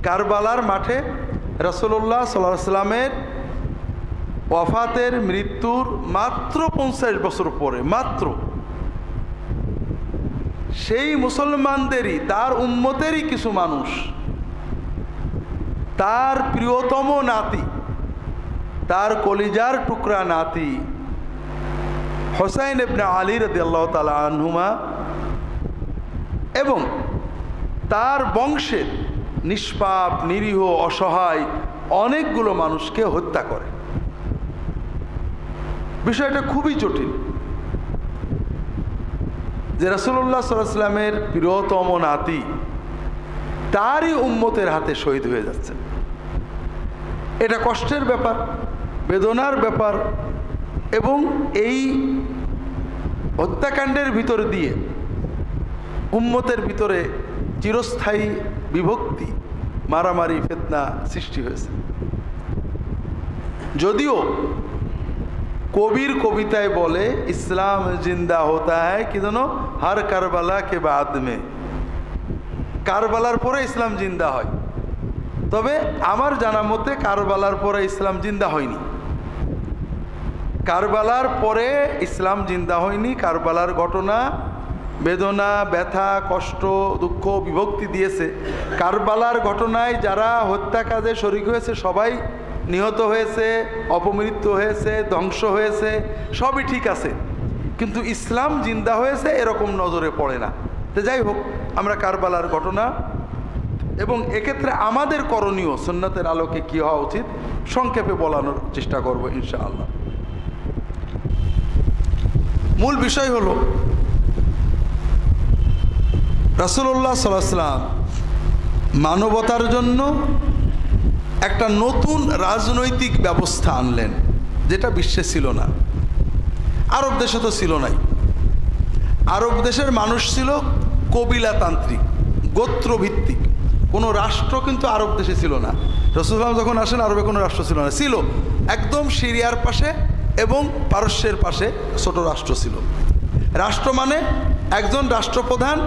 কারবালার মাঠে রাসূলুল্লাহ সাল্লাল্লাহু আলাইহি ওয়াসাল্লামের ওয়াফাতের মৃত্যুর মাত্র 50 বছর পরে, মাত্র সেই মুসলমানদেরই, তার উম্মতেরই কিছু মানুষ তার প্রিয়তম নাতি, তার কলিজার টুকরা নাতি হুসাইন ইবনে আলী রাদিয়াল্লাহু তাআলা আনহুমা এবং তার বংশের নিষ্পাপ নিরীহ অসহায় অনেকগুলো মানুষকে হত্যা করে। বিষয়টা খুবই জটিল যে রাসূলুল্লাহ সাল্লাল্লাহু আলাইহি ওয়াসাল্লামের প্রিয়তম নাতি তারই উম্মতের হাতে শহীদ হয়ে যাচ্ছে। এটা কষ্টের ব্যাপার, বেদনার ব্যাপার, এবং এই হত্যাকাণ্ডের ভিতর দিয়ে উম্মতের ভিতরে চিরস্থায়ী বিভক্তি, মারামারি, ফিতনা সৃষ্টি হয়েছে। যদিও কবির কবিতায় বলে ইসলাম জিন্দা হতা হ্যায় কি জানো, হার কারবালা কে বাদ মে, কারবালার পরে ইসলাম জিন্দা হয়। তবে আমার জানা মতে কারবালার পরে ইসলাম জিন্দা হয়নি, কারবালার পরে ইসলাম জিন্দা হয়নি। কারবালার ঘটনা বেদনা, ব্যথা, কষ্ট, দুঃখ, বিভক্তি দিয়েছে। কারবালার ঘটনায় যারা হত্যা কাজে শরীক হয়েছে সবাই নিহত হয়েছে, অপমৃত্যু হয়েছে, ধ্বংস হয়েছে, সবই ঠিক আছে, কিন্তু ইসলাম জিন্দা হয়েছে এরকম নজরে পড়ে না। তো যাই হোক, আমরা কারবালার ঘটনা এবং এক্ষেত্রে আমাদের করণীয় সুন্নাতের আলোকে কী হওয়া উচিত সংক্ষেপে বলানোর চেষ্টা করব ইনশাআল্লাহ। মূল বিষয় হলো রাসূলুল্লাহ সাল্লাল্লাহু আলাইহি ওয়াসাল্লাম মানবতার জন্য একটা নতুন রাজনৈতিক ব্যবস্থা আনলেন, যেটা বিশ্বে ছিল না, আরব দেশে তো ছিল নাই। আরব দেশের মানুষ ছিল কবিলাতান্ত্রিক, গোত্রভিত্তিক, কোনো রাষ্ট্র কিন্তু আরব দেশে ছিল না। রাসূলুল্লাহ যখন আসেন আরবে কোনো রাষ্ট্র ছিল না, ছিল একদম সিরিয়ার পাশে এবং পারস্যের পাশে ছোট রাষ্ট্র ছিল। রাষ্ট্র মানে একজন রাষ্ট্রপ্রধান,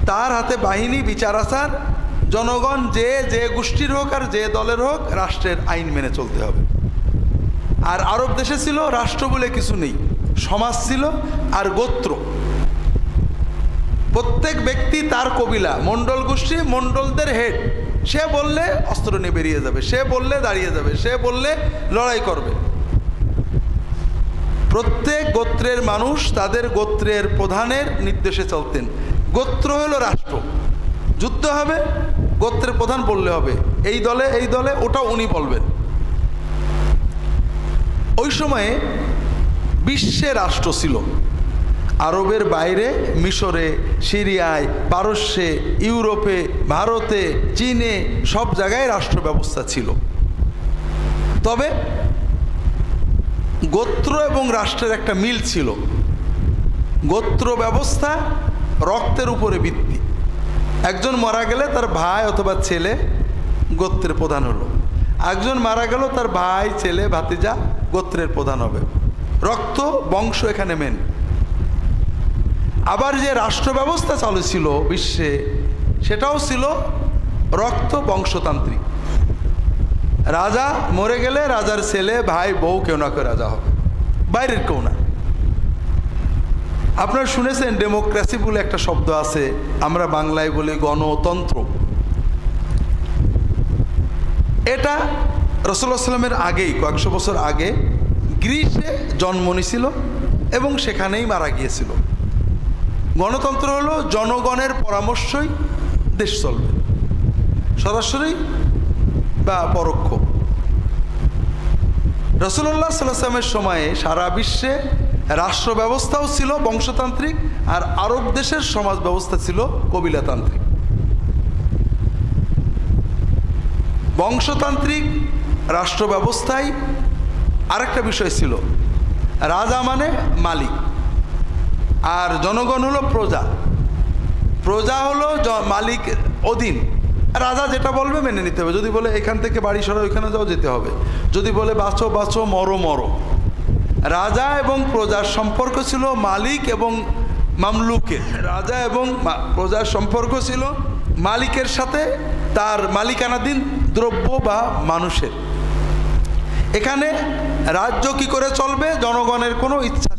তার হাতে বাহিনী, বিচার আচার, জনগণ যে গোষ্ঠীর হোক আর যে দলের হোক রাষ্ট্রের আইন মেনে চলতে হবে। আর আরব দেশে ছিল রাষ্ট্র বলে কিছু নেই, সমাজ ছিল আর গোত্র। প্রত্যেক ব্যক্তি তার কবিলা, মণ্ডল গোষ্ঠী, মণ্ডলদের হেড, সে বললে অস্ত্র নিয়ে বেরিয়ে যাবে, সে বললে দাঁড়িয়ে যাবে, সে বললে লড়াই করবে। প্রত্যেক গোত্রের মানুষ তাদের গোত্রের প্রধানের নির্দেশে চলতেন। গোত্র হলো রাষ্ট্র, যুদ্ধ হবে গোত্রের প্রধান বললে হবে, এই দলে এই দলে, ওটা উনি বলবেন। ওই সময়ে বিশ্বে রাষ্ট্র ছিল, আরবের বাইরে মিশরে, সিরিয়ায়, পারস্যে, ইউরোপে, ভারতে, চীনে, সব জায়গায় রাষ্ট্র ব্যবস্থা ছিল। তবে গোত্র এবং রাষ্ট্রের একটা মিল ছিল। গোত্র ব্যবস্থা রক্তের উপরে ভিত্তি। একজন মারা গেলে তার ভাই অথবা ছেলে গোত্রের প্রধান হলো, একজন মারা গেল তার ভাই, ছেলে, ভাতিজা গোত্রের প্রধান হবে। রক্ত, বংশ এখানে মেন। আবার যে রাষ্ট্র ব্যবস্থা চালু ছিল বিশ্বে, সেটাও ছিল রক্ত বংশতান্ত্রিক। রাজা মরে গেলে রাজার ছেলে, ভাই, বউ কেউ না কেউ রাজা হবে, বাইরের কেউ না। আপনারা শুনেছেন ডেমোক্রেসি বলে একটা শব্দ আছে, আমরা বাংলায় বলি গণতন্ত্র। এটা রাসূলুল্লাহ সাল্লামের আগেই, কয়েকশো বছর আগে গ্রিসে জন্ম নিয়েছিল এবং সেখানেই মারা গিয়েছিল। গণতন্ত্র হলো জনগণের পরামর্শই দেশ চলবে, সরাসরি বা পরোক্ষ। রাসূলুল্লাহ সাল্লাল্লাহু আলাইহি ওয়াসাল্লামের সময়ে সারা বিশ্বে রাষ্ট্র ব্যবস্থাও ছিল বংশতান্ত্রিক, আর আরব দেশের সমাজ ব্যবস্থা ছিল কবিলাতান্ত্রিক। বংশতান্ত্রিক রাষ্ট্র ব্যবস্থায় আরেকটা বিষয় ছিল, রাজা মানে মালিক আর জনগণ হলো প্রজা। প্রজা হলো মালিকের অধীন, রাজা যেটা বলবে মেনে নিতে হবে। যদি বলে এখান থেকে বাড়ি সরা ওইখানে যাও, যেতে হবে। যদি বলে বাঁচো বাঁচো, মরো মরো। রাজা এবং প্রজার সম্পর্ক ছিল মালিক এবং মামলুকের। রাজা এবং প্রজার সম্পর্ক ছিল মালিকের সাথে তার মালিকানাধীন দ্রব্য বা মানুষের। এখানে রাজ্য কি করে চলবে জনগণের কোনো ইচ্ছা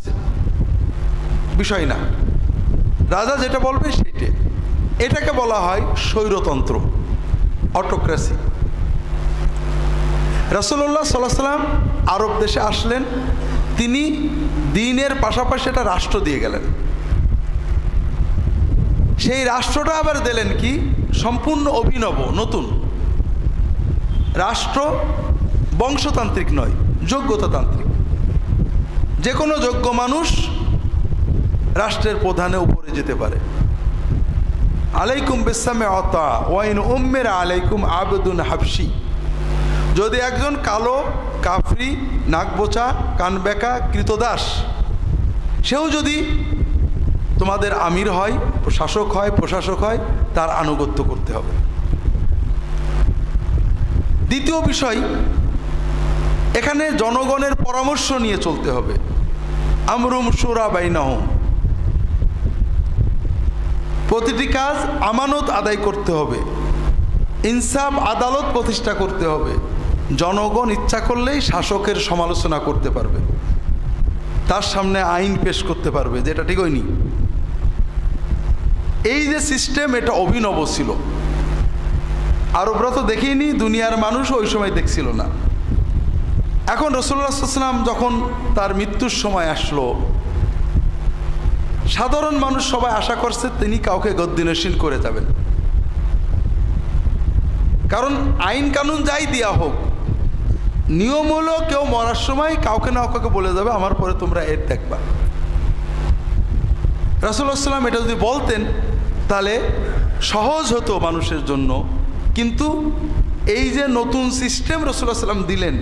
বিষয় না, রাজা যেটা বলবে সেটাই। এটাকে বলা হয় স্বৈরতন্ত্র, অটোক্রেসি। রাসূলুল্লাহ সাল্লাল্লাহু আলাইহি ওয়াসাল্লাম আরব দেশে আসলেন, তিনি দ্বীনের পাশাপাশি একটা রাষ্ট্র দিয়ে গেলেন। সেই রাষ্ট্রটা আবার দিলেন কি সম্পূর্ণ অভিনব নতুন রাষ্ট্র, বংশতান্ত্রিক নয়, যোগ্যতাতান্ত্রিক। যে কোনো যোগ্য মানুষ রাষ্ট্রের প্রধানে উপরে যেতে পারে। আলাইকুম বিসসামিআতা ওয়া ইন উম্মিরা আলাইকুম আবদুন হাবশি। যদি একজন কালো কাফরি নাকবোচা কানবেকা কৃতদাস সেও যদি তোমাদের আমির হয়, শাসক হয়, প্রশাসক হয়, তার আনুগত্য করতে হবে। দ্বিতীয় বিষয়, এখানে জনগণের পরামর্শ নিয়ে চলতে হবে। আমরুম শুরা বাইনাহুম, প্রতিটি কাজ আমানত আদায় করতে হবে, ইনসাফ আদালত প্রতিষ্ঠা করতে হবে। জনগণ ইচ্ছা করলেই শাসকের সমালোচনা করতে পারবে, তার সামনে আইন পেশ করতে পারবে, যেটা ঠিক হয়নি। এই যে সিস্টেম, এটা অভিনব ছিল। আরবরা তো দেখেনি, দুনিয়ার মানুষ ওই সময় দেখছিল না। এখন রাসূলুল্লাহ সাল্লাল্লাহু আলাইহি ওয়াসাল্লাম যখন তার মৃত্যুর সময় আসলো, সাধারণ মানুষ সবাই আশা করছে তিনি কাউকে গদ্দিনশীল করে যাবেন। কারণ আইন কানুন যাই দেওয়া হোক, নিয়ম হলো কেউ মরার সময় কাউকে না কাউকে বলে যাবে আমার পরে তোমরা এর দেখবা। রাসূলুল্লাহ সাল্লাল্লাহু আলাইহি ওয়াসাল্লাম এটা যদি বলতেন তাহলে সহজ হতো মানুষের জন্য। কিন্তু এই যে নতুন সিস্টেম রাসূলুল্লাহ সাল্লাল্লাহু আলাইহি ওয়াসাল্লাম দিলেন,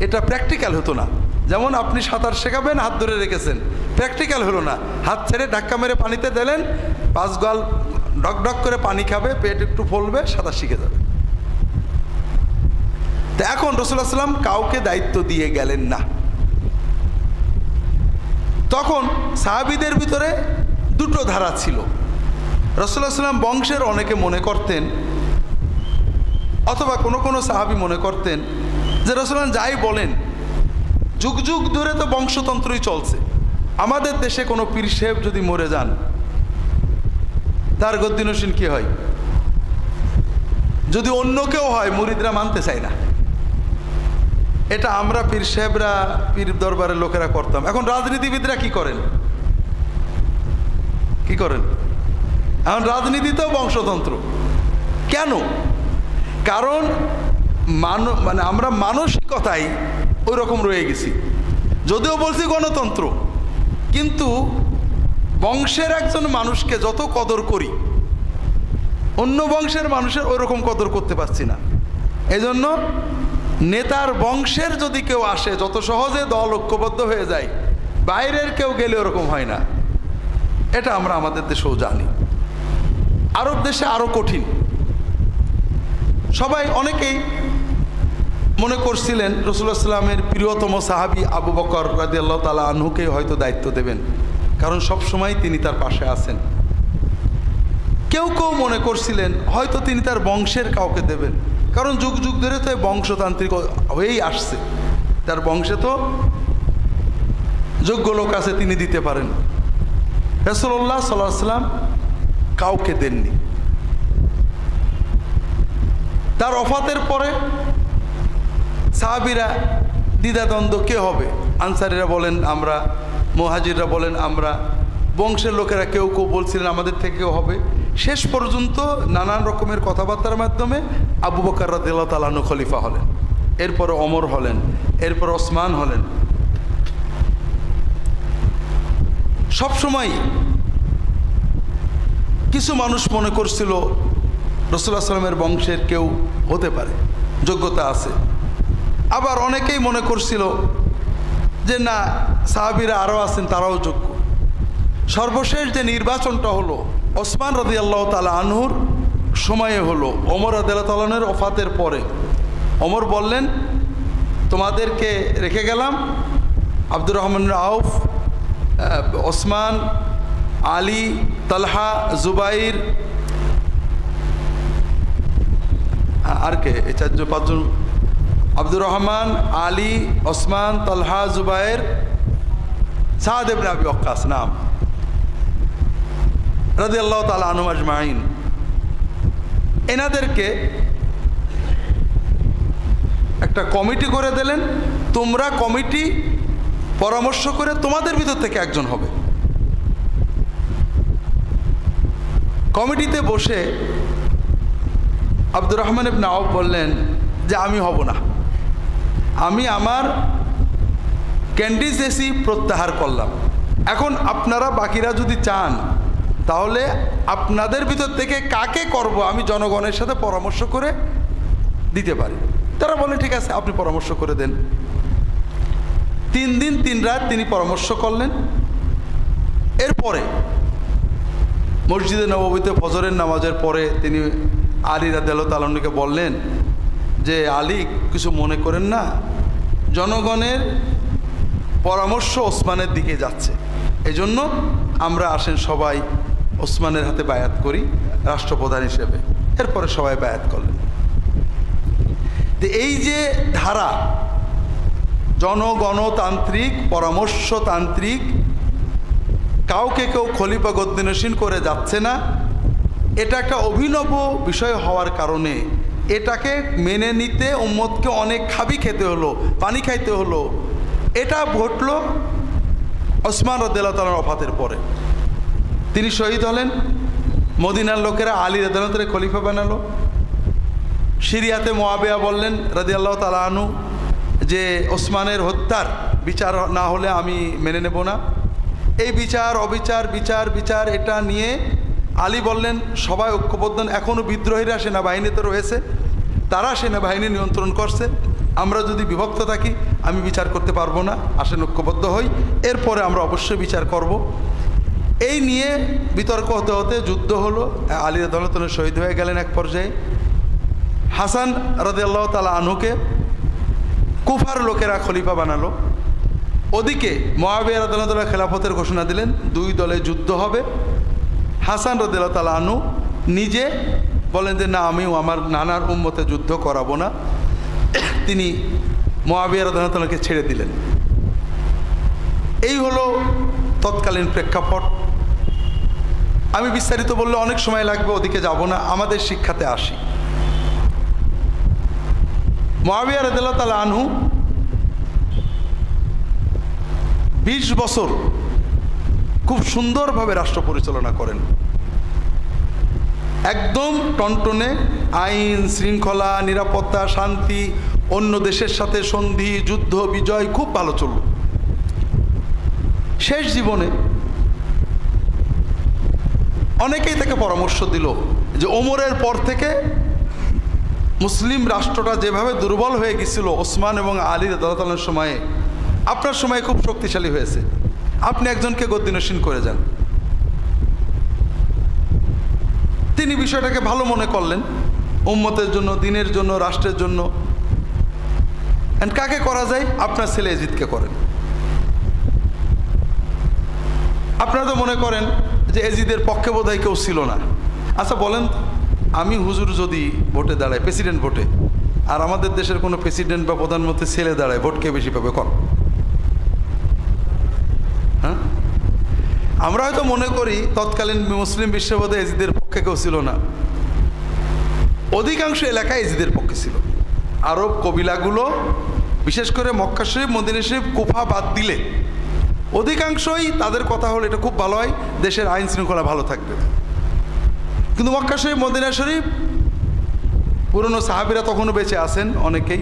এটা প্র্যাকটিক্যাল হতো না। যেমন আপনি সাঁতার শেখাবেন, হাত ধরে রেখেছেন, প্র্যাকটিক্যাল হলো না। হাত ছেড়ে ধাক্কা মেরে পানিতে দিলেন, 5 গাল ডক ডক করে পানি খাবে, পেট একটু ফলবে, সাঁতার শিখে যাবে। তো এখন রাসূলুল্লাহ সাল্লাল্লাহু আলাইহি ওয়াসাল্লাম কাউকে দায়িত্ব দিয়ে গেলেন না। তখন সাহাবীদের ভিতরে দুটো ধারা ছিল। রাসূলুল্লাহ সাল্লাল্লাহু আলাইহি ওয়াসাল্লাম বংশের অনেকে মনে করতেন, অথবা কোনো কোনো সাহাবী মনে করতেন যে রাসূলুল্লাহ যাই বলেন, যুগ যুগ ধরে তো বংশতন্ত্রই চলছে। আমাদের দেশে কোনো পীর সাহেব যদি মরে যান, তার গদ্দিনশীল কি হয়? যদি অন্য কেউ হয়, মুরিদরা মানতে চায় না। এটা আমরা পীর সাহেবরা, পীর দরবারের লোকেরা করতাম। এখন রাজনীতিবিদরা কি করেন? কি করেন? এখন রাজনীতিতেও বংশতন্ত্র। কেন? কারণ মানে আমরা মানসিকতায় ওই রকম রয়ে গেছি। যদিও বলছি গণতন্ত্র, কিন্তু বংশের একজন মানুষকে যত কদর করি, অন্য বংশের মানুষের ওই রকম কদর করতে পারছি না। এজন্য নেতার বংশের যদি কেউ আসে, যত সহজে দল ঐক্যবদ্ধ হয়ে যায়, বাইরের কেউ গেলে ওরকম হয় না। এটা আমরা আমাদের দেশেও জানি। আরব দেশে আরও কঠিন। সবাই অনেকেই মনে করছিলেন রাসূলুল্লাহ সাল্লামের প্রিয়তম সাহাবী আবু বকর রাদিয়াল্লাহু তাআলা আনহুকে হয়তো দায়িত্ব দেবেন, কারণ সব সময় তিনি তার পাশে আছেন। কেউ কেউ মনে করছিলেন হয়তো তিনি তার বংশের কাউকে দেবেন, কারণ যুগ যুগ ধরে তো বংশতান্ত্রিক হয়েই আসছে। তার বংশে তো যোগ্য লোক আছে, তিনি দিতে পারেন। রাসূলুল্লাহ সাল্লাল্লাহু আলাইহি ওয়াসাল্লাম কাউকে দেননি। তার ওফাতের পরে সাহাবীরা দ্বিধাদ্বন্দ্ব কে হবে। আনসারীরা বলেন আমরা, মুহাজিররা বলেন আমরা, বংশের লোকেরা কেউ কেউ বলছিলেন আমাদের থেকেও হবে। শেষ পর্যন্ত নানান রকমের কথাবার্তার মাধ্যমে আবু বকর রাদিয়াল্লাহু তাআলা আনহু খলিফা হলেন, এরপরে ওমর হলেন, এরপর ওসমান হলেন। সবসময় কিছু মানুষ মনে করছিল রাসূলুল্লাহ সাল্লাল্লাহু আলাইহি ওয়াসাল্লামের বংশের কেউ হতে পারে, যোগ্যতা আছে। আবার অনেকেই মনে করছিল যে না, সাহাবীরা আরও আছেন, তারাও যোগ্য। সর্বশেষ যে নির্বাচনটা হলো ওসমান রাদিয়াল্লাহু তাআলা আনহুর সময়ে হলো, ওমর রাদিয়াল্লাহু তাআলা আনহুর ওফাতের পরে। ওমর বললেন তোমাদেরকে রেখে গেলাম, আব্দুর রহমান আউফ, ওসমান, আলী, তালহা, জুবাইর, আর কে এই 4-5 আব্দুর রহমান, আলী, ওসমান, তালহা, জুবায়ের, সাদ ইবনে আবি ওয়াক্কাস নাম রাদিয়াল্লাহু তাআলা আনহুম আজমাইন। এনাদেরকে একটা কমিটি করে দিলেন, তোমরা কমিটি পরামর্শ করে তোমাদের ভিতর থেকে একজন হবে। কমিটিতে বসে আব্দুর রহমান ইবনে আওফ বললেন যে আমি হব না, আমি আমার ক্যান্ডিডেসি প্রত্যাহার করলাম। এখন আপনারা বাকিরা যদি চান তাহলে আপনাদের ভিতর থেকে কাকে করব আমি জনগণের সাথে পরামর্শ করে দিতে পারি। তারা বলেন ঠিক আছে, আপনি পরামর্শ করে দেন। 3 দিন 3 রাত তিনি পরামর্শ করলেন। এরপরে মসজিদে নববীতে ফজরের নামাজের পরে তিনি আলী রাদিয়াল্লাহু তাআলা আনহুকে বললেন যে আলী, কিছু মনে করেন না, জনগণের পরামর্শ ওসমানের দিকে যাচ্ছে, এই জন্য আমরা আসেন সবাই ওসমানের হাতে বায়াত করি রাষ্ট্রপ্রধান হিসেবে। এরপরে সবাই বায়াত করলেন। এই যে ধারা জনগণতান্ত্রিক, পরামর্শতান্ত্রিক, কাউকে কেউ খলিফা গদ্দিনশীন করে যাচ্ছে না, এটা একটা অভিনব বিষয় হওয়ার কারণে এটাকে মেনে নিতে উম্মতকে অনেক খাবি খেতে হলো, পানি খাইতে হলো। এটা ঘটল ওসমান রাদিয়াল্লাহু তাআলার ওফাতের পরে। তিনি শহীদ হলেন। মদিনার লোকেরা আলী রাদিয়াল্লাহু তাআলাকে খলিফা বানালো। সিরিয়াতে মুআবিয়া বললেন রাদিয়াল্লাহু তাআলা আনহু যে ওসমানের হত্যার বিচার না হলে আমি মেনে নেব না। এই বিচার অবিচার, বিচার বিচার এটা নিয়ে আলী বললেন সবাই ঐক্যবদ্ধ, এখনও বিদ্রোহীরা সেনাবাহিনীতে রয়েছে, তারা সেনাবাহিনী নিয়ন্ত্রণ করছে, আমরা যদি বিভক্ত থাকি আমি বিচার করতে পারবো না, আসেন ঐক্যবদ্ধ হই, এরপরে আমরা অবশ্যই বিচার করব। এই নিয়ে বিতর্ক হতে হতে যুদ্ধ হলো। আলী রাদিয়াল্লাহু তাআলা শহীদ হয়ে গেলেন এক পর্যায়ে। হাসান রাদিয়াল্লাহু তাআলা আনহুকে কুফার লোকেরা খলিফা বানালো। ওদিকে মুআবিয়া রাদিয়াল্লাহু তাআলা খেলাফতের ঘোষণা দিলেন, 2 দলে যুদ্ধ হবে। হাসান রাদিয়াল্লাহু তাআলা আনহু নিজে বলেন যে না, আমিও আমার নানার উম্মতে যুদ্ধ করাবো না। তিনি মুআবিয়া রাদিয়াল্লাহু তাআলাকে ছেড়ে দিলেন। এই হলো তৎকালীন প্রেক্ষাপট। আমি বিস্তারিত বললে অনেক সময় লাগবে, ওদিকে যাব না, আমাদের শিক্ষাতে আসি। মুআবিয়া রাদিয়াল্লাহু তাআলা আনহু 20 বছর খুব সুন্দরভাবে রাষ্ট্র পরিচালনা করেন। একদম টনটনে আইন শৃঙ্খলা, নিরাপত্তা, শান্তি, অন্য দেশের সাথে সন্ধি, যুদ্ধ, বিজয় খুব ভালো চলল। শেষ জীবনে অনেকেই তাকে পরামর্শ দিল যে ওমরের পর থেকে মুসলিম রাষ্ট্রটা যেভাবে দুর্বল হয়ে গেছিল ওসমান এবং আলী রাদিয়াল্লাহু তাআলার সময়ে, আপনার সময় খুব শক্তিশালী হয়েছে, আপনি একজনকে গদ্দিনশীন করে যান। তিনি বিষয়টাকে ভালো মনে করলেন, উম্মতের জন্য, দিনের জন্য, রাষ্ট্রের জন্য। কাকে করা যায়? আপনার ছেলে এজিদকে করেন। আপনারা তো মনে করেন যে এজিদের পক্ষে বোধহয় কেউ ছিল না। আচ্ছা বলেন, আমি হুজুর যদি ভোটে দাঁড়াই, প্রেসিডেন্ট ভোটে, আর আমাদের দেশের কোনো প্রেসিডেন্ট বা প্রধানমন্ত্রী ছেলে দাঁড়ায়, ভোট কে বেশি পাবে? কর। হ্যাঁ, আমরা হয়তো মনে করি তৎকালীন মুসলিম বিশ্ববোধে এজিদের পক্ষে কেউ ছিল না। অধিকাংশ এলাকায় এজিদের পক্ষে ছিল। আরব কবিলাগুলো, বিশেষ করে মক্কা শরীফ, মদিনা শরীফ, কুফা বাদ দিলে অধিকাংশই তাদের কথা হলো এটা খুব ভালো হয়, দেশের আইন শৃঙ্খলা ভালো থাকবে। কিন্তু মক্কা শরীফ, মদিনা শরীফ, পুরনো সাহাবীরা তখনও বেঁচে আছেন অনেকেই,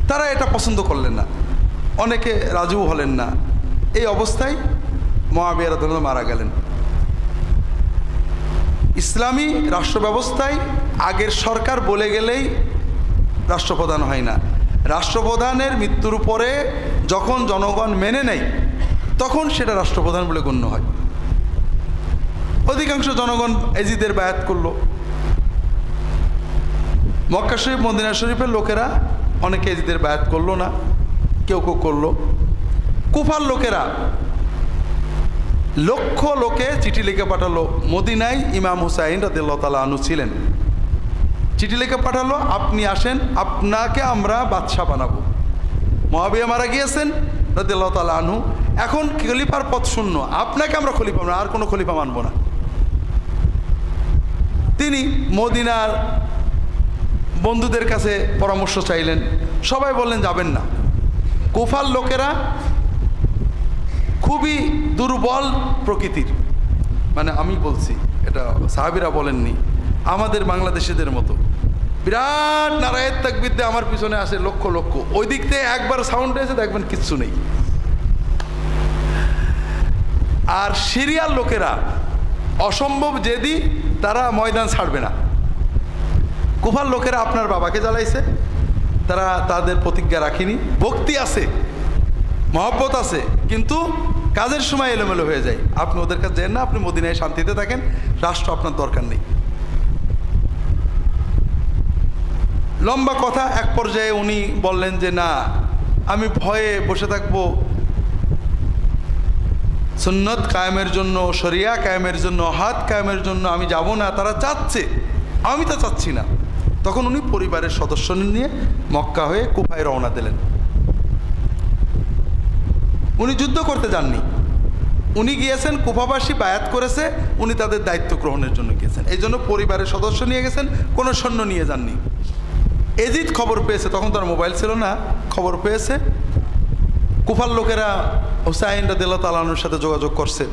তারা এটা পছন্দ করলেন না, অনেকে রাজিও হলেন না। এই অবস্থায় মুআবিয়া রাদিয়াল্লাহু তাআলা মারা গেলেন। ইসলামী রাষ্ট্র ব্যবস্থায় আগের সরকার বলে গেলেই রাষ্ট্রপ্রধান হয় না। রাষ্ট্রপ্রধানের মৃত্যুর পরে যখন জনগণ মেনে নেয় তখন সেটা রাষ্ট্রপ্রধান বলে গণ্য হয়। অধিকাংশ জনগণ এজিদের বায়াত করলো। মক্কা শরীফ, মদিনা শরীফের লোকেরা অনেকে এজিদের বায়াত করলো না, কেউ কেউ করলো। কুফার লোকেরা লক্ষ লোকে চিঠি লিখে পাঠালো। মদিনায় ইমাম হুসাইন রাদিয়াল্লাহু তাআলা আনহু ছিলেন, চিঠি লিখে পাঠালো, আপনি আসেন, আপনাকে আমরা বাদশাহ বানাবো। মুআবিয়া মারা গিয়েছেন রাদিয়াল্লাহু তাআলা আনহু, এখন খলিফার পদ শূন্য, আপনাকে আমরা খলিফা মানব, আর কোনো খলিফা মানব না। তিনি মদিনার বন্ধুদের কাছে পরামর্শ চাইলেন, সবাই বললেন যাবেন না। কুফার লোকেরা খুবই দুর্বল প্রকৃতির, মানে আমি বলছি, এটা সাহাবীরা বলেননি, আমাদের বাংলাদেশিদের মতো বিরাট নারায়ের তাকবীর দিয়ে আমার পিছনে আসে লক্ষ লক্ষ, ওই দিক থেকে একবার সাউন্ড এসে দেখবেন কিচ্ছু নেই। আর সিরিয়ার লোকেরা অসম্ভব জেদি, তারা ময়দান ছাড়বে না। কুফার লোকেরা আপনার বাবাকে জ্বালাইছে, তারা তাদের প্রতিজ্ঞা রাখেনি, ভক্তি আছে, মহব্বত আছে, কিন্তু কাজের সময় এলোমেলো হয়ে যায়। আপনি ওদের কাছে যান না, আপনি মদিনায় শান্তিতে থাকেন, রাষ্ট্র আপনার দরকার নেই। লম্বা কথা, এক পর্যায়ে উনি বললেন যে না, আমি ভয়ে বসে থাকবো, সুন্নত কায়েমের জন্য, শরিয়া কায়েমের জন্য, হাত কায়েমের জন্য আমি যাব না। তারা চাচ্ছে, আমি তো চাচ্ছি না। তখন উনি পরিবারের সদস্য নিয়ে মক্কা হয়ে কুফায় রওনা দিলেন। উনি যুদ্ধ করতে যাননি, উনি গিয়েছেন, কুফাবাসী বায়াত করেছে, উনি তাদের দায়িত্ব গ্রহণের জন্য গিয়েছেন। এই জন্য পরিবারের সদস্য নিয়ে গেছেন, কোনো সৈন্য নিয়ে যাননি। এজিদ খবর পেয়েছে, তখন তার মোবাইল ছিল না, খবর পেয়েছে, কুফার লোকেরা হুসাইন রাদিয়াল্লাহু তাআলা আনহুর সাথে যোগাযোগ করছে।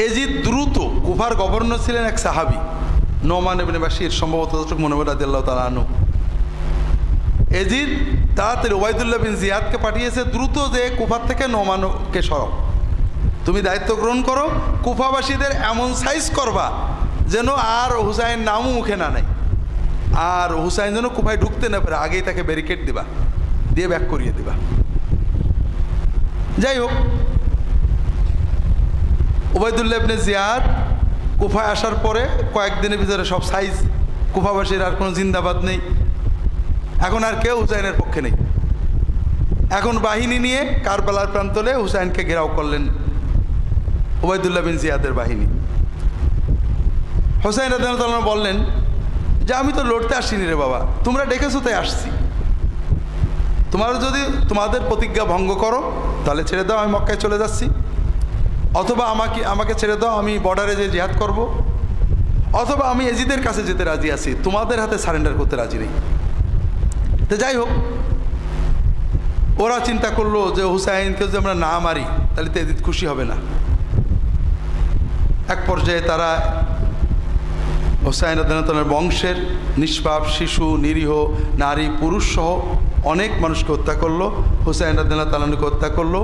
এজিদ দ্রুত, কুফার গভর্নর ছিলেন এক সাহাবী নোমান ইবনে বাশির, সম্ভবত মনে হয় রাদিয়াল্লাহু তাআলা আনহু। এজিদ তাড়াতাড়ি ওবাইদুল্লাহ বিন জিয়াদকে পাঠিয়েছে, দ্রুত যে কুফার থেকে নোমানকে সরাও, তুমি দায়িত্ব গ্রহণ করো, কুফাবাসীদের এমন সাইজ করবা যেন আর হুসাইন নামও মুখে না নেয়, আর হুসাইন যেন কুফায় ঢুকতে না পারে, আগেই তাকে ব্যারিকেড দিবা, দিয়ে ব্যাক করিয়ে দিবা। যাই হোক, ওবাইদুল্লাহ ইবনে জিয়াদ কুফায় আসার পরে কয়েকদিনের ভিতরে সব সাইজ, কুফাবাসীর আর কোনো জিন্দাবাদ নেই, এখন আর কেউ হুসাইনের পক্ষে নেই। এখন বাহিনী নিয়ে কারবালার প্রান্তরে হুসাইনকে ঘেরাও করলেন ওবাইদুল্লাহ বিন জিয়াদের বাহিনী। হুসাইন রাদিয়াল্লাহু তাআলা বললেন যে আমি তো লড়তে আসিনি রে বাবা, তোমরা ডেকেছো তাই আসছি, তোমরা যদি তোমাদের প্রতিজ্ঞা ভঙ্গ করো তাহলে ছেড়ে দাও, আমি মক্কায় চলে যাচ্ছি, অথবা আমাকে ছেড়ে দাও, আমি বর্ডারে যে জিহাদ করব, অথবা আমি এজিদের কাছে যেতে রাজি আছি, তোমাদের হাতে সারেন্ডার করতে রাজি নেই। তো যাই হোক, ওরা চিন্তা করলো যে হুসাইনকে যদি আমরা না মারি তাহলে তো এজিদ খুশি হবে না। এক পর্যায়ে তারা হুসাইন রাদিয়াল্লাহু তাআলার বংশের নিষ্পাপ শিশু, নিরীহ নারী, পুরুষ সহ অনেক মানুষকে হত্যা করলো, হুসাইন রাদিয়াল্লাহু তাআলাকে হত্যা করলো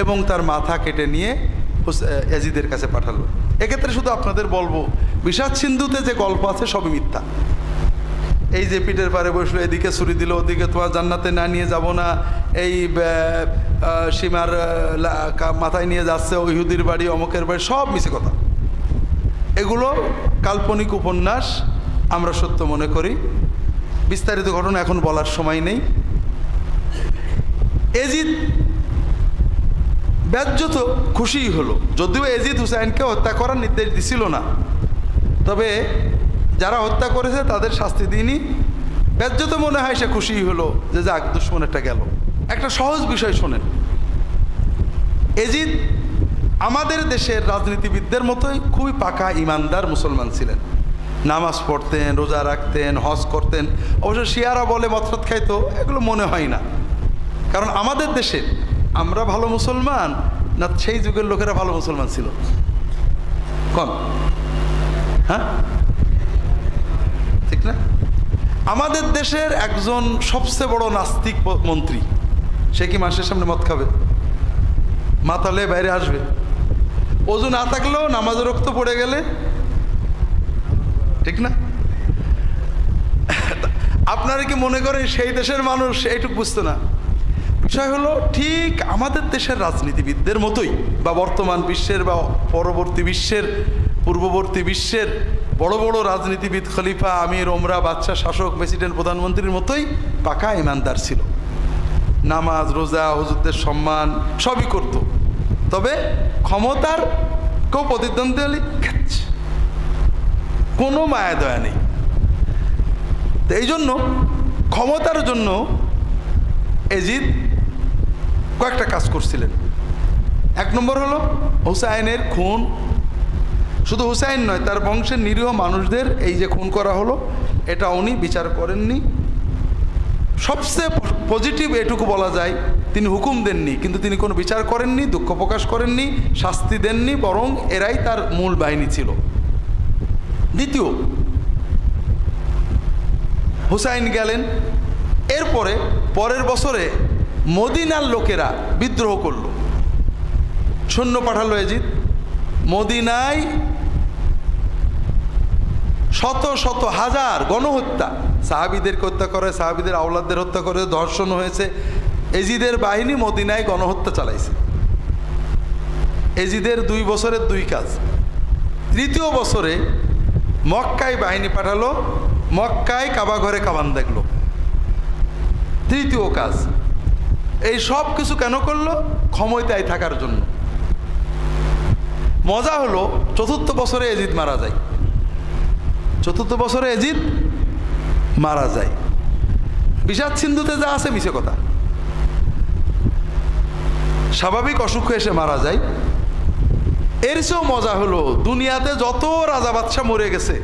এবং তার মাথা কেটে নিয়ে এজিদের কাছে পাঠালো। এক্ষেত্রে শুধু আপনাদের বলবো, বিষাদ সিন্ধুতে যে গল্প আছে সবই মিথ্যা। এই যে পিঠের পারে বসলো, এদিকে ছুরি দিল, ওদিকে তোমার জান্নাতে না নিয়ে যাব না, এই সীমার মাথায় নিয়ে যাচ্ছে, ইহুদির বাড়ি, অমুকের বাড়ি, সব মিছে কথা। এগুলো কাল্পনিক উপন্যাস, আমরা সত্য মনে করি। বিস্তারিত ঘটনা এখন বলার সময় নেই। এজিদ ব্যাজ্যত খুশিই হলো, যদিও এজিদ হুসাইনকে হত্যা করার নির্দেশ দিছিল না, তবে যারা হত্যা করেছে তাদের শাস্তি দিইনি, ব্যাজ্যত মনে হয় সে খুশিই হলো যে যাক, দুশ্মনেরটা গেল। একটা সহজ বিষয় শোনেন, এজিদ আমাদের দেশের রাজনীতিবিদদের মতোই খুবই পাকা ইমানদার মুসলমান ছিলেন, নামাজ পড়তেন, রোজা রাখতেন, হজ করতেন। অবশ্য শিয়ারা বলে মতরত খাইতো, এগুলো মনে হয় না, কারণ আমাদের দেশে আমরা ভালো মুসলমান না সেই যুগের লোকেরা ভালো মুসলমান ছিল? কম, হ্যাঁ ঠিক না? আমাদের দেশের একজন সবচেয়ে বড় নাস্তিক মন্ত্রী, সে কি মানুষের সামনে মদ খাবে? মাতালে বাইরে আসবে? ওযু না থাকলেও নামাজের রক্ত পড়ে গেলে, ঠিক না? আপনারা কি মনে করেন সেই দেশের মানুষ এইটুকু বুঝতো না? বিষয় হলো ঠিক আমাদের দেশের রাজনীতিবিদদের মতোই, বা বর্তমান বিশ্বের বা পরবর্তী বিশ্বের, পূর্ববর্তী বিশ্বের বড় বড় রাজনীতিবিদ, খলিফা, আমির, ওমরা, বাদশাহ, শাসক, প্রেসিডেন্ট, প্রধানমন্ত্রীর মতোই পাকা ইমানদার ছিল। নামাজ, রোজা, হুজুরদের সম্মান সবই করত, তবে ক্ষমতার কেউ প্রতিদ্বন্দ্বী হলে খাচ্ছে। কোনো মায়া দয়া নেই। তো এই জন্য ক্ষমতার জন্য এজিদ কয়েকটা কাজ করছিলেন। এক নম্বর হলো হুসাইনের খুন। শুধু হুসাইন নয়, তার বংশের নিরীহ মানুষদের এই যে খুন করা হলো, এটা উনি বিচার করেননি। সবচেয়ে পজিটিভ এটুকু বলা যায়, তিনি হুকুম দেননি, কিন্তু তিনি কোনো বিচার করেননি, দুঃখ প্রকাশ করেননি, শাস্তি দেননি, বরং এরাই তার মূল বাহিনী ছিল। দ্বিতীয়, হুসাইন গেলেন, এরপরে পরের বছরে মদিনার লোকেরা বিদ্রোহ করল, সৈন্য পাঠালো এজিদ। মদিনায় শত শত হাজার গণহত্যা, সাহাবীদেরকে হত্যা করে, সাহাবীদের আওলাদদের হত্যা করে, ধর্ষণ হয়েছে। এজিদের বাহিনী মদিনায় গণহত্যা চালাইছে। এজিদের 2 বছরের 2 কাজ। তৃতীয় বছরে মক্কায় বাহিনী পাঠালো, মক্কায় কাবা ঘরে কাবান দেখলো। তৃতীয় কাজ। এই সব কিছু কেন করলো? ক্ষমতায় থাকার জন্য। মজা হলো, 4র্থ বছরে এজিদ মারা যায়। 4র্থ বছরে এজিদ মারা যায়। বিষাদ সিন্ধুতে যা আছে মিছে কথা, স্বাভাবিক অসুখ এসে মারা যায়। এর চেয়েও মজা হলো, দুনিয়াতে যত রাজা বাদশাহ মরে গেছে,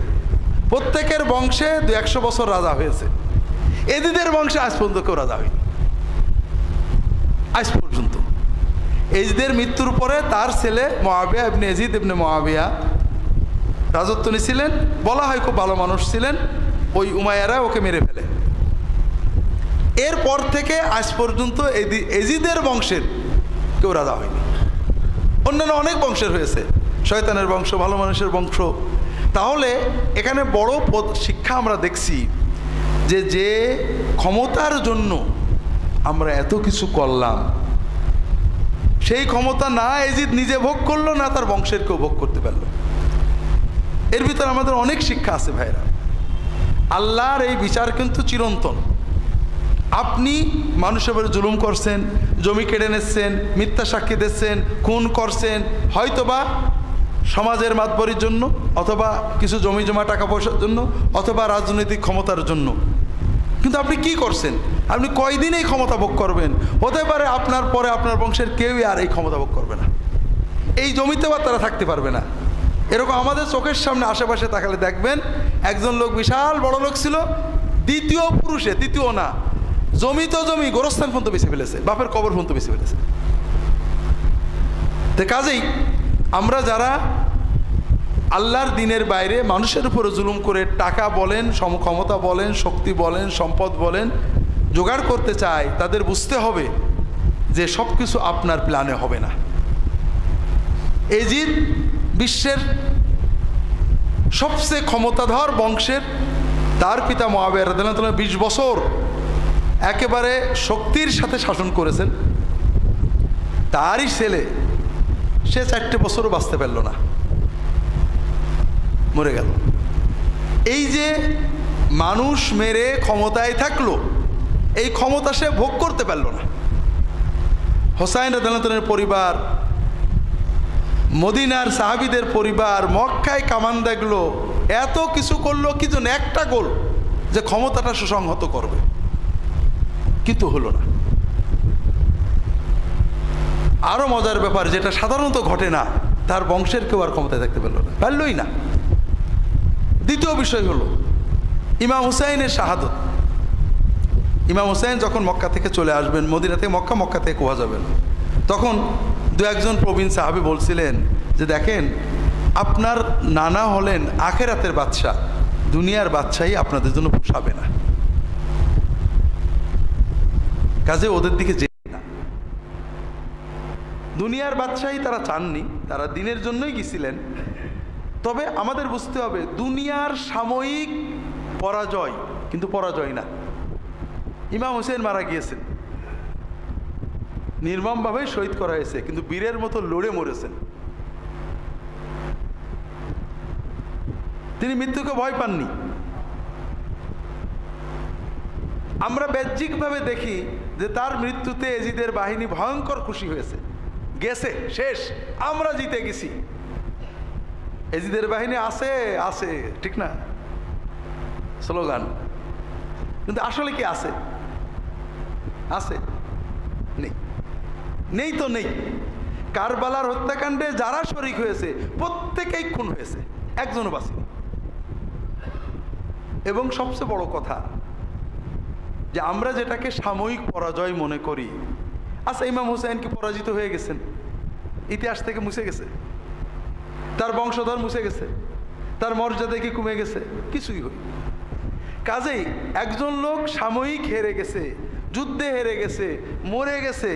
প্রত্যেকের বংশে 200 বছর রাজা হয়েছে। এজিদের বংশে আজ পর্যন্ত কেউ রাজা হয়নি, আজ পর্যন্ত। এজিদের মৃত্যুর পরে তার ছেলে মুআবিয়া ইবনে এজিদ ইবনে মুআবিয়া রাজত্ব নিয়েছিলেন। বলা হয় খুব ভালো মানুষ ছিলেন। ওই উমাইয়ারা ওকে মেরে ফেলে। এরপর থেকে আজ পর্যন্ত এজিদের বংশের কেউ রাজা হয়নি। অন্যান্য অনেক বংশের হয়েছে, শয়তানের বংশ, ভালো মানুষের বংশ। তাহলে এখানে বড় শিক্ষা আমরা দেখছি যে যে ক্ষমতার জন্য আমরা এত কিছু করলাম, সেই ক্ষমতা না এজিদ নিজে ভোগ করলো, না তার বংশের কেউ ভোগ করতে পারলো। এর ভিতরে আমাদের অনেক শিক্ষা আছে ভাইরা। আল্লাহর এই বিচার কিন্তু চিরন্তন। আপনি মানুষের উপরে জুলুম করছেন, জমি কেড়ে নিচ্ছেন, মিথ্যা সাক্ষী দিচ্ছেন, খুন করছেন, হয়তোবা সমাজের মাতবরির জন্য, অথবা কিছু জমি জমা টাকা পয়সার জন্য, অথবা রাজনৈতিক ক্ষমতার জন্য। কিন্তু আপনি কি করছেন? আপনি কয়দিন এই ক্ষমতা ভোগ করবেন? হতে পারে আপনার পরে আপনার বংশের কেউই আর এই ক্ষমতা ভোগ করবে না, এই জমিতে বা তারা থাকতে পারবে না। এরকম আমাদের চোখের সামনে আশেপাশে তাকালে দেখবেন, একজন লোক বিশাল বড় লোক ছিল, দ্বিতীয় পুরুষে, তৃতীয় না, জমি তো জমি, গোরস্থান পর্যন্ত বেছে ফেলেছে, বাপের কবর পর্যন্ত বেছে ফেলেছে। তো কাজেই আমরা যারা আল্লাহর দিনের বাইরে মানুষের উপরে জুলুম করে টাকা বলেন, সমক্ষমতা বলেন, শক্তি বলেন, সম্পদ বলেন জোগাড় করতে চাই, তাদের বুঝতে হবে যে সব কিছু আপনার প্ল্যানে হবে না। এজিদ বিশ্বের সবচেয়ে ক্ষমতাধর বংশের, তার পিতা মুআবিয়া রাদিয়াল্লাহু তাআলা 20 বছর একেবারে শক্তির সাথে শাসন করেছেন। তারই ছেলে, সে 4টে বছরও বাঁচতে পারল না, মরে গেল। এই যে মানুষ মেরে ক্ষমতায় থাকলো, এই ক্ষমতা সে ভোগ করতে পারল না। হুসাইন রাদিয়াল্লাহু তাআলার পরিবার, মদিনার সাহাবীদের পরিবার মক্কায় কামান দেখলো, এত কিছু করলো, কি জন্য? একটা গোল, যে ক্ষমতাটা সুসংহত করবে, কিন্তু হলো না। আরো মজার ব্যাপার, যেটা সাধারণত ঘটে না, তার বংশের কেউ আর ক্ষমতায় থাকতে পারলই না। দ্বিতীয় বিষয় হলো ইমাম হুসাইনের শাহাদত। ইমাম হুসাইন যখন মক্কা থেকে চলে আসবেন, মদিনা থেকে মক্কা, মক্কা থেকে কুয়া যাবেন, তখন 2-1 প্রবীণ সাহাবী বলছিলেন যে দেখেন, আপনার নানা হলেন আখেরাতের বাদশাহ, দুনিয়ার বাদশাহী আপনাদের জন্য পোষাবে না, কাজে ওদের দিকে যে না। দুনিয়ার বাদশাহী তারা চাননি, তারা দিনের জন্যই গেছিলেন। তবে আমাদের বুঝতে হবে, দুনিয়ার সাময়িক পরাজয় কিন্তু পরাজয় না। ইমাম হুসাইন মারা গিয়েছেন, নির্মমভাবে শহীদ করা হয়েছে, কিন্তু বীরের মতো লড়ে মরেছেন। তিনি মৃত্যুকে ভয় পাননি। আমরা বাহ্যিকভাবে দেখি যে তার মৃত্যুতে এজিদের বাহিনী ভয়ঙ্কর খুশি হয়েছে, গেছে, শেষ, আমরা জিতে গেছি। এজিদের বাহিনী আছে আছে, ঠিক না, স্লোগান, কিন্তু আসলে কি আছে? আছে? নেই। নেই তো নেই। কারবালার হত্যাকাণ্ডে যারা শরীক হয়েছে প্রত্যেকেই খুন হয়েছে, একজনও বাঁচেনি। এবং সবচেয়ে বড় কথা যে আমরা যেটাকে সাময়িক পরাজয় মনে করি, আচ্ছা ইমাম হুসাইন কি পরাজিত হয়ে গেছেন? ইতিহাস থেকে মুছে গেছে? তার বংশধর মুছে গেছে? তার মর্যাদা কি কমে গেছে? কিছুই হই। কাজেই একজন লোক সাময়িক হেরে গেছে, যুদ্ধে হেরে গেছে, মরে গেছে,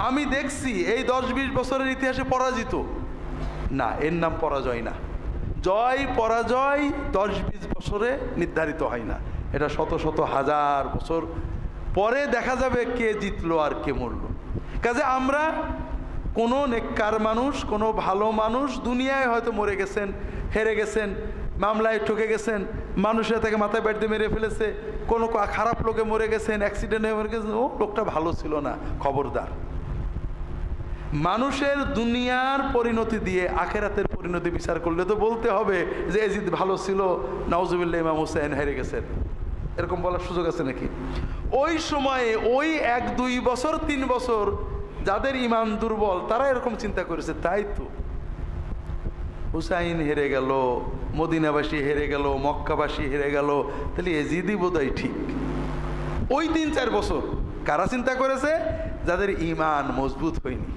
আমি দেখছি এই 10-20 বছরের ইতিহাসে পরাজিত না, এর নাম পরাজয় না। জয় পরাজয় 10-20 বছরে নির্ধারিত হয় না, এটা শত শত হাজার বছর পরে দেখা যাবে কে জিতলো আর কে মরলো। কাজে আমরা কোনো নেককার মানুষ, কোনো ভালো মানুষ দুনিয়ায় হয়তো মরে গেছেন, হেরে গেছেন, মামলায় ঠকে গেছেন, মানুষের তাকে মাথায় ব্যাট দিয়ে মেরে ফেলেছে, কোনো খারাপ লোকে মরে গেছেন, অ্যাক্সিডেন্টে মরে গেছেন, ও লোকটা ভালো ছিল না, খবরদার। মানুষের দুনিয়ার পরিণতি দিয়ে আখেরাতের পরিণতি বিচার করলে তো বলতে হবে যে এজিদ ভালো ছিল, নাউজুবিল্লাহ ইমাম হুসাইন হেরে গেছেন, এরকম বলার সুযোগ আছে নাকি? ওই সময়ে ওই 1-2 বছর 3 বছর যাদের ইমান দুর্বল তারা এরকম চিন্তা করেছে, তাই তো হুসাইন হেরে গেল, মদিনাবাসী হেরে গেল, মক্কাবাসী হেরে গেল, তাহলে এজিদই বোধহয় ঠিক। ওই 3-4 বছর কারা চিন্তা করেছে? যাদের ইমান মজবুত হয়নি।